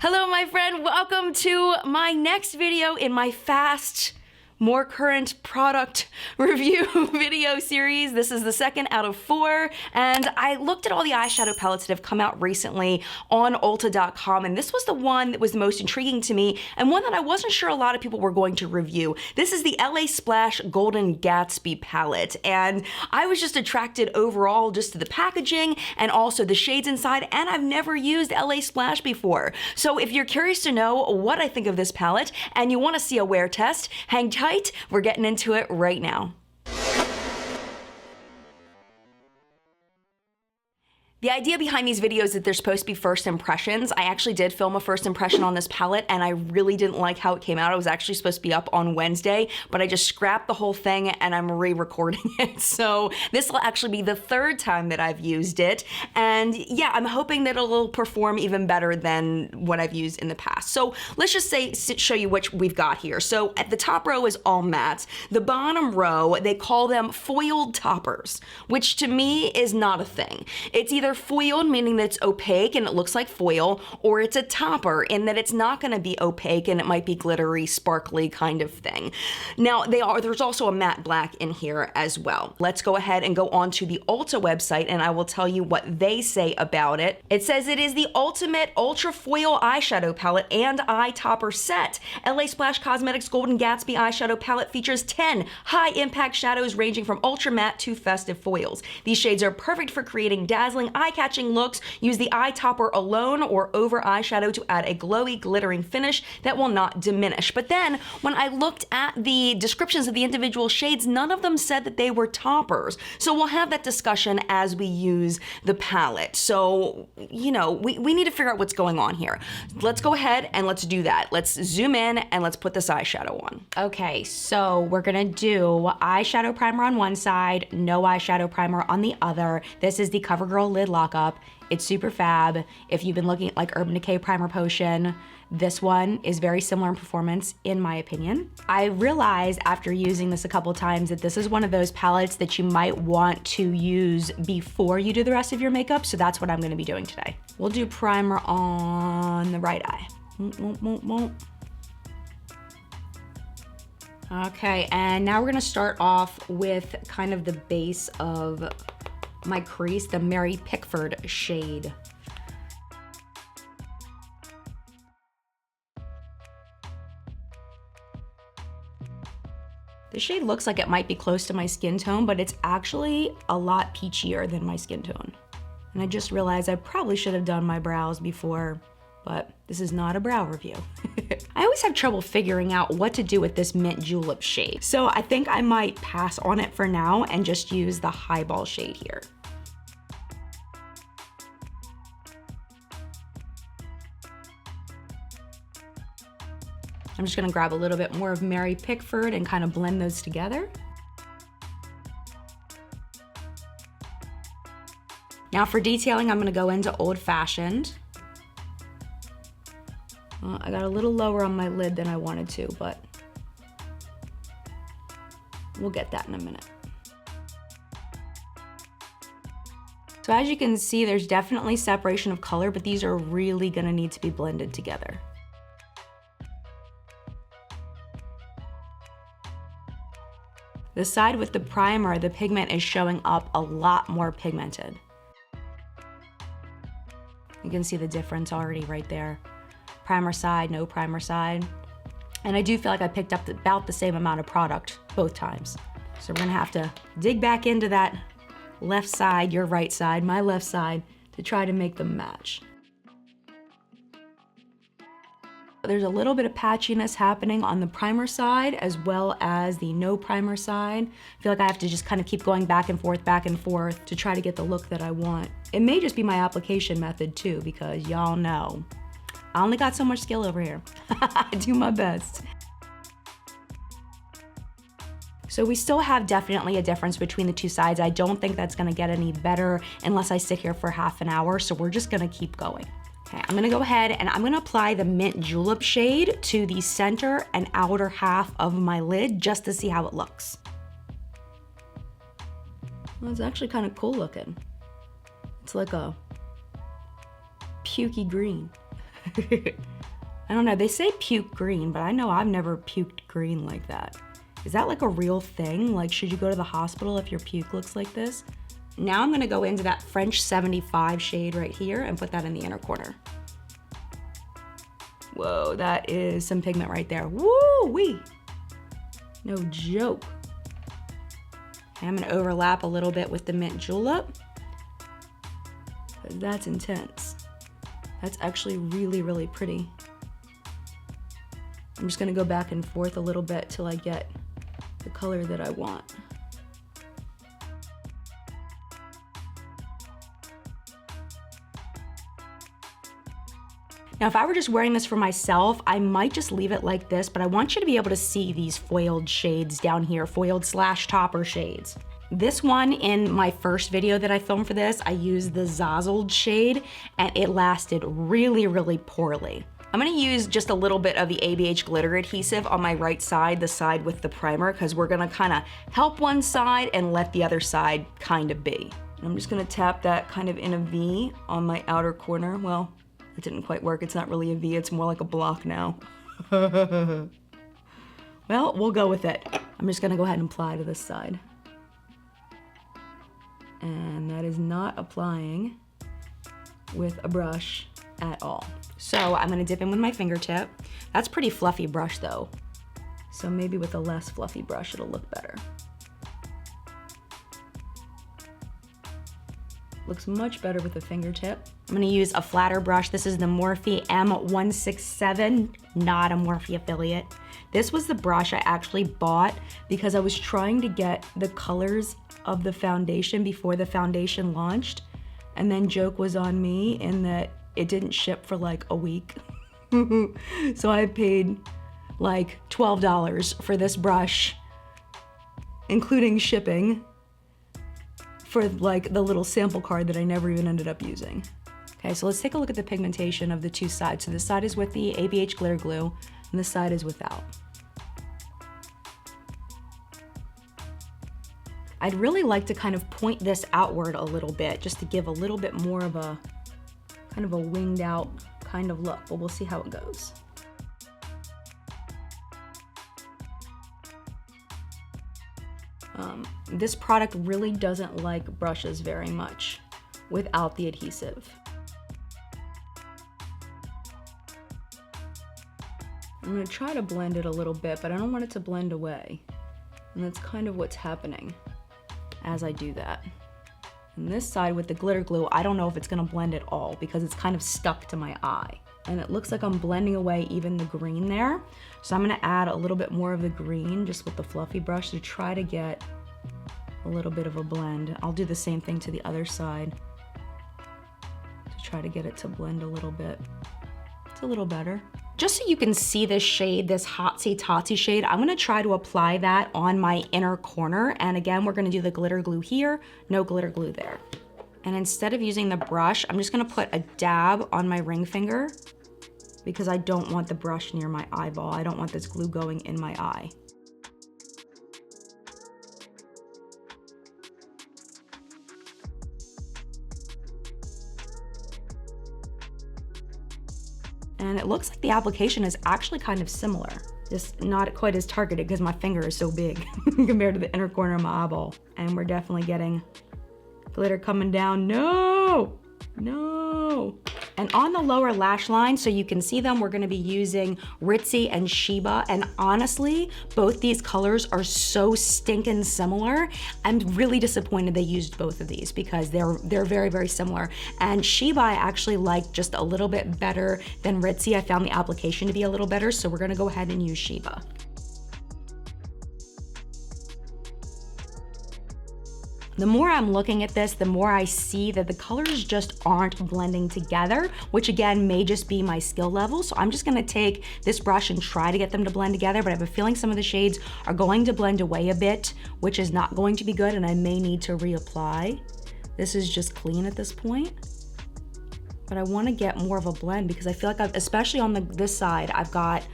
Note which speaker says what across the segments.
Speaker 1: Hello, my friend. Welcome to my next video in my fast, more current product review video series. This is the second out of 4, and I looked at all the eyeshadow palettes that have come out recently on Ulta.com, and this was the one that was the most intriguing to me, and one that I wasn't sure a lot of people were going to review. This is the LA Splash Golden Gatsby palette, and I was just attracted overall just to the packaging and also the shades inside, and I've never used LA Splash before. So if you're curious to know what I think of this palette and you want to see a wear test, hang tight. We're getting into it right now. The idea behind these videos is that they're supposed to be first impressions. I actually did film a first impression on this palette and I really didn't like how it came out. It was actually supposed to be up on Wednesday, but I just scrapped the whole thing and I'm re-recording it. So this will actually be the 3rd time that I've used it. And yeah, I'm hoping that it'll perform even better than what I've used in the past. So let's just show you which we've got here. So at the top row is all mattes. The bottom row, they call them foiled toppers, which to me is not a thing. It's either foiled, meaning that it's opaque and it looks like foil, or it's a topper in that it's not going to be opaque and it might be glittery, sparkly kind of thing. Now there's also a matte black in here as well. Let's go ahead and go on to the Ulta website and I will tell you what they say about it. It says it is the ultimate ultra foil eyeshadow palette and eye topper set. LA Splash Cosmetics Golden Gatsby eyeshadow palette features 10 high impact shadows ranging from ultra matte to festive foils. These shades are perfect for creating dazzling eye-catching looks. Use the eye topper alone or over eyeshadow to add a glowy, glittering finish that will not diminish. But then, when I looked at the descriptions of the individual shades, none of them said that they were toppers. So we'll have that discussion as we use the palette. So, you know, we need to figure out what's going on here. Let's go ahead and let's do that. Let's zoom in and let's put this eyeshadow on. Okay, so we're gonna do eyeshadow primer on one side, no eyeshadow primer on the other. This is the CoverGirl Lid Lockup. It's super fab. If you've been looking at like Urban Decay Primer Potion, this one is very similar in performance, in my opinion. I realized after using this a couple times that this is one of those palettes that you might want to use before you do the rest of your makeup, so that's what I'm gonna be doing today. We'll do primer on the right eye. Okay, and now we're gonna start off with kind of the base of my crease, the Mary Pickford shade. The shade looks like it might be close to my skin tone, but it's actually a lot peachier than my skin tone. And I just realized I probably should have done my brows before, but this is not a brow review. I always have trouble figuring out what to do with this mint julep shade. So I think I might pass on it for now and just use the highball shade here. I'm just gonna grab a little bit more of Mary Pickford and kind of blend those together. Now for detailing, I'm gonna go into Old Fashioned. I got a little lower on my lid than I wanted to, but we'll get that in a minute. So as you can see, there's definitely separation of color, but these are really gonna need to be blended together. The side with the primer, the pigment is showing up a lot more pigmented. You can see the difference already right there. Primer side, no primer side. And I do feel like I picked up about the same amount of product both times. So we're gonna have to dig back into that left side, your right side, my left side, to try to make them match. There's a little bit of patchiness happening on the primer side as well as the no primer side. I feel like I have to just kind of keep going back and forth to try to get the look that I want. It may just be my application method too, because y'all know, I only got so much skill over here. I do my best. So we still have definitely a difference between the two sides. I don't think that's gonna get any better unless I sit here for half an hour, so we're just gonna keep going. Okay, I'm gonna go ahead and I'm gonna apply the mint julep shade to the center and outer half of my lid just to see how it looks. Well, it's actually kind of cool looking. It's like a pukey green. I don't know, they say puke green, but I know I've never puked green like that. Is that like a real thing? Like, should you go to the hospital if your puke looks like this? Now I'm gonna go into that French 75 shade right here and put that in the inner corner. Whoa, that is some pigment right there. Woo-wee! No joke. Okay, I'm gonna overlap a little bit with the mint julep. That's intense. That's actually really, really pretty. I'm just gonna go back and forth a little bit till I get the color that I want. Now, if I were just wearing this for myself, I might just leave it like this, but I want you to be able to see these foiled shades down here, foiled / topper shades. This one, in my first video that I filmed for this, I used the Zazzled shade, and it lasted really, really poorly. I'm gonna use just a little bit of the ABH glitter adhesive on my right side, the side with the primer, because we're gonna kind of help one side and let the other side kind of be. And I'm just gonna tap that kind of in a V on my outer corner. Well, it didn't quite work. It's not really a V, it's more like a block now. Well, we'll go with it. I'm just gonna go ahead and apply to this side. And that is not applying with a brush at all. So I'm gonna dip in with my fingertip. That's pretty fluffy brush though. So maybe with a less fluffy brush, it'll look better. Looks much better with the fingertip. I'm gonna use a flatter brush. This is the Morphe M167, not a Morphe affiliate. This was the brush I actually bought because I was trying to get the colors of the foundation before the foundation launched. And then joke was on me in that it didn't ship for like a week. So I paid like $12 for this brush, including shipping, for like the little sample card that I never even ended up using. Okay, so let's take a look at the pigmentation of the two sides. So this side is with the ABH glitter glue, and this side is without. I'd really like to kind of point this outward a little bit, just to give a little bit more of a, kind of a winged out kind of look, but we'll see how it goes. This product really doesn't like brushes very much without the adhesive. I'm gonna try to blend it a little bit, but I don't want it to blend away. And that's kind of what's happening as I do that. And this side with the glitter glue, I don't know if it's gonna blend at all because it's kind of stuck to my eye. And it looks like I'm blending away even the green there. So I'm gonna add a little bit more of the green just with the fluffy brush to try to get a little bit of a blend. I'll do the same thing to the other side to try to get it to blend a little bit. It's a little better. Just so you can see this shade, this Hotsy Totsy shade, I'm gonna try to apply that on my inner corner. And again, we're gonna do the glitter glue here, no glitter glue there. And instead of using the brush, I'm just gonna put a dab on my ring finger because I don't want the brush near my eyeball. I don't want this glue going in my eye. And it looks like the application is actually kind of similar, just not quite as targeted because my finger is so big compared to the inner corner of my eyeball. And we're definitely getting glitter coming down. No, no. And on the lower lash line, so you can see them, we're gonna be using Ritzy and Sheba. And honestly, both these colors are so stinking similar. I'm really disappointed they used both of these because they're very, very similar. And Sheba I actually like just a little bit better than Ritzy. I found the application to be a little better, so we're gonna go ahead and use Sheba. The more I'm looking at this, the more I see that the colors just aren't blending together, which again, may just be my skill level. So I'm just gonna take this brush and try to get them to blend together, but I have a feeling some of the shades are going to blend away a bit, which is not going to be good, and I may need to reapply. This is just clean at this point, but I wanna get more of a blend because I feel like especially on this side, I've got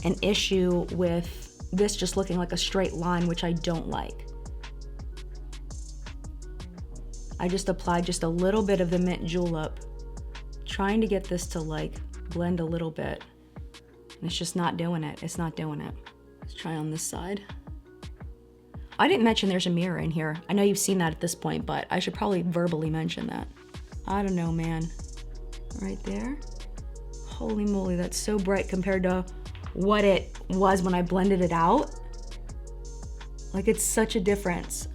Speaker 1: an issue with this just looking like a straight line, which I don't like. I just applied just a little bit of the mint julep, trying to get this to like blend a little bit. And it's just not doing it. It's not doing it. Let's try on this side. I didn't mention there's a mirror in here. I know you've seen that at this point, but I should probably verbally mention that. I don't know, man. Right there. Holy moly, that's so bright compared to what it was when I blended it out. Like, it's such a difference.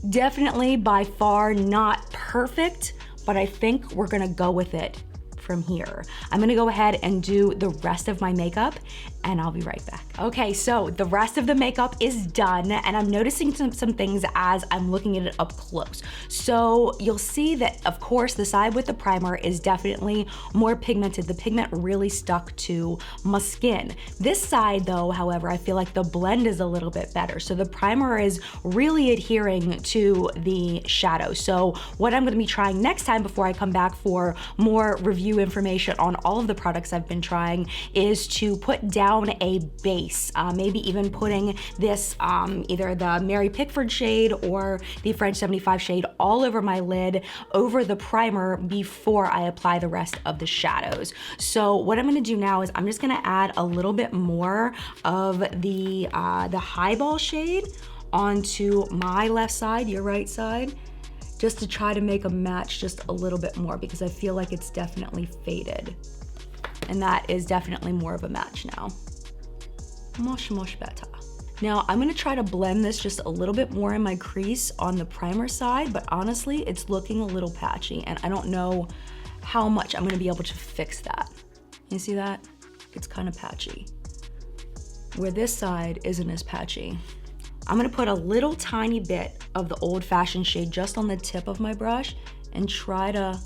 Speaker 1: Definitely by far not perfect, but I think we're gonna go with it from here. I'm gonna go ahead and do the rest of my makeup and I'll be right back. Okay, so the rest of the makeup is done and I'm noticing some things as I'm looking at it up close. So you'll see that, of course, the side with the primer is definitely more pigmented. The pigment really stuck to my skin. This side though, however, I feel like the blend is a little bit better. So the primer is really adhering to the shadow. So what I'm gonna be trying next time before I come back for more review information on all of the products I've been trying is to put down a base, maybe even putting this either the Mary Pickford shade or the French 75 shade all over my lid over the primer before I apply the rest of the shadows. So what I'm gonna do now is I'm just gonna add a little bit more of the highball shade onto my left side, your right side, just to try to make a match just a little bit more because I feel like it's definitely faded. And that is definitely more of a match now. Much better. Now I'm gonna try to blend this just a little bit more in my crease on the primer side, but honestly, it's looking a little patchy and I don't know how much I'm gonna be able to fix that. You see that? It's kind of patchy. Where this side isn't as patchy. I'm gonna put a little tiny bit of the Old Fashioned shade just on the tip of my brush and try to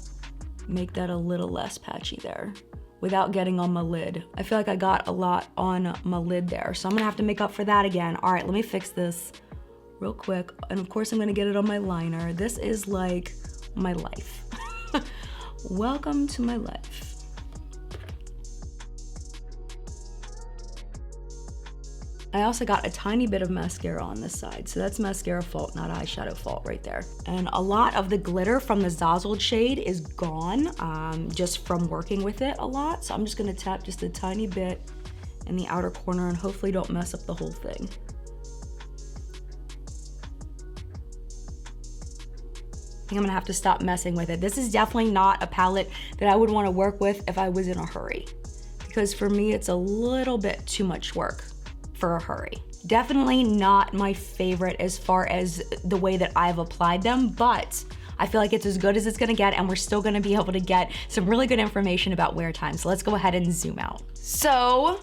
Speaker 1: make that a little less patchy there without getting on my lid. I feel like I got a lot on my lid there, so I'm gonna have to make up for that again. All right, let me fix this real quick. And of course I'm gonna get it on my liner. This is like my life. Welcome to my life. I also got a tiny bit of mascara on this side, so that's mascara fault, not eyeshadow fault right there. And a lot of the glitter from the Zazzled shade is gone, just from working with it a lot. So I'm just gonna tap just a tiny bit in the outer corner and hopefully don't mess up the whole thing. I think I'm gonna have to stop messing with it. This is definitely not a palette that I would wanna work with if I was in a hurry, because for me, it's a little bit too much work for a hurry. Definitely not my favorite as far as the way that I've applied them, but I feel like it's as good as it's gonna get and we're still gonna be able to get some really good information about wear time. So let's go ahead and zoom out. So,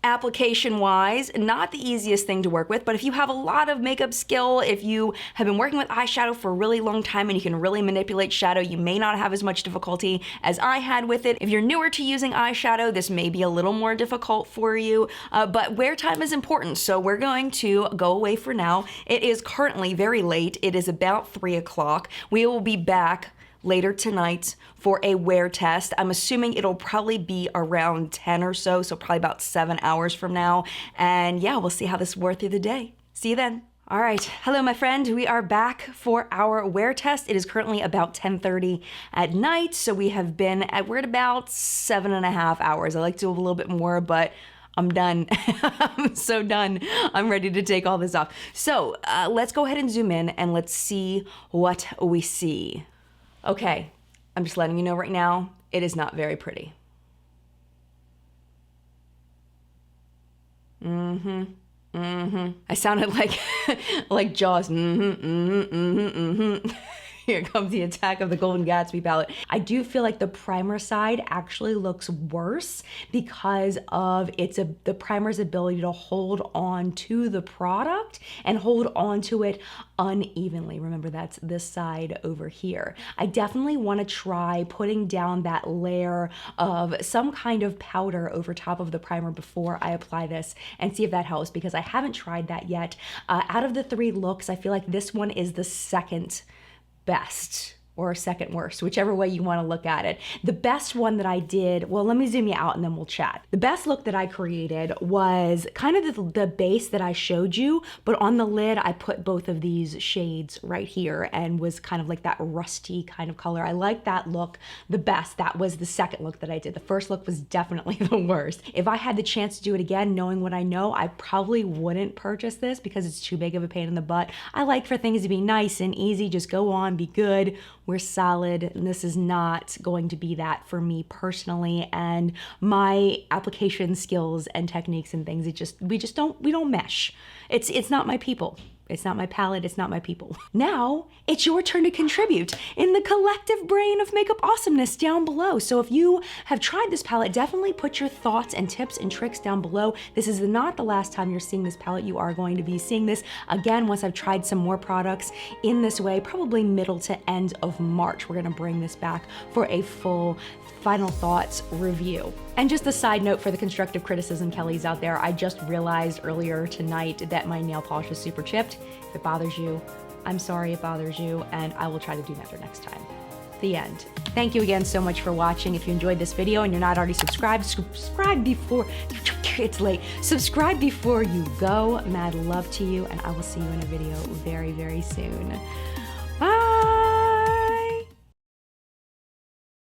Speaker 1: application-wise, not the easiest thing to work with, but if you have a lot of makeup skill, if you have been working with eyeshadow for a really long time and you can really manipulate shadow, you may not have as much difficulty as I had with it. If you're newer to using eyeshadow, this may be a little more difficult for you, but wear time is important, so we're going to go away for now. It is currently very late. It is about 3 o'clock. We will be back later tonight for a wear test. I'm assuming it'll probably be around 10 or so probably about 7 hours from now. And yeah, we'll see how this wore through the day. See you then. All right, hello my friend. We are back for our wear test. It is currently about 10:30 at night. So we're at about 7.5 hours. I like to do a little bit more, but I'm done. I'm so done. I'm ready to take all this off. So let's go ahead and zoom in and let's see what we see. Okay, I'm just letting you know right now, it is not very pretty. I sounded like like Jaws. Here comes the attack of the Golden Gatsby palette. I do feel like the primer side actually looks worse because of the primer's ability to hold on to the product and hold on to it unevenly. Remember, that's this side over here. I definitely want to try putting down that layer of some kind of powder over top of the primer before I apply this and see if that helps, because I haven't tried that yet. Out of the 3 looks, I feel like this one is the second best or second worst, whichever way you want to look at it. The best one that I did, well, let me zoom you out and then we'll chat. The best look that I created was kind of the base that I showed you, but on the lid, I put both of these shades right here and was kind of like that rusty kind of color. I like that look the best. That was the second look that I did. The first look was definitely the worst. If I had the chance to do it again, knowing what I know, I probably wouldn't purchase this because it's too big of a pain in the butt. I like for things to be nice and easy, just go on, be good. We're solid, and this is not going to be that for me personally, and my application skills and techniques and things, we don't mesh. It's not my people. It's not my palette, it's not my people. Now, it's your turn to contribute in the collective brain of makeup awesomeness down below. So if you have tried this palette, definitely put your thoughts and tips and tricks down below. This is not the last time you're seeing this palette. You are going to be seeing this again once I've tried some more products in this way, probably middle to end of March. We're gonna bring this back for a full final thoughts review. And just a side note for the constructive criticism Kellys out there, I just realized earlier tonight that my nail polish is super chipped. If it bothers you, I'm sorry it bothers you, and I will try to do better next time. The end. Thank you again so much for watching. If you enjoyed this video and you're not already subscribed, subscribe before, it's late. Subscribe before you go. Mad love to you, and I will see you in a video very, very soon.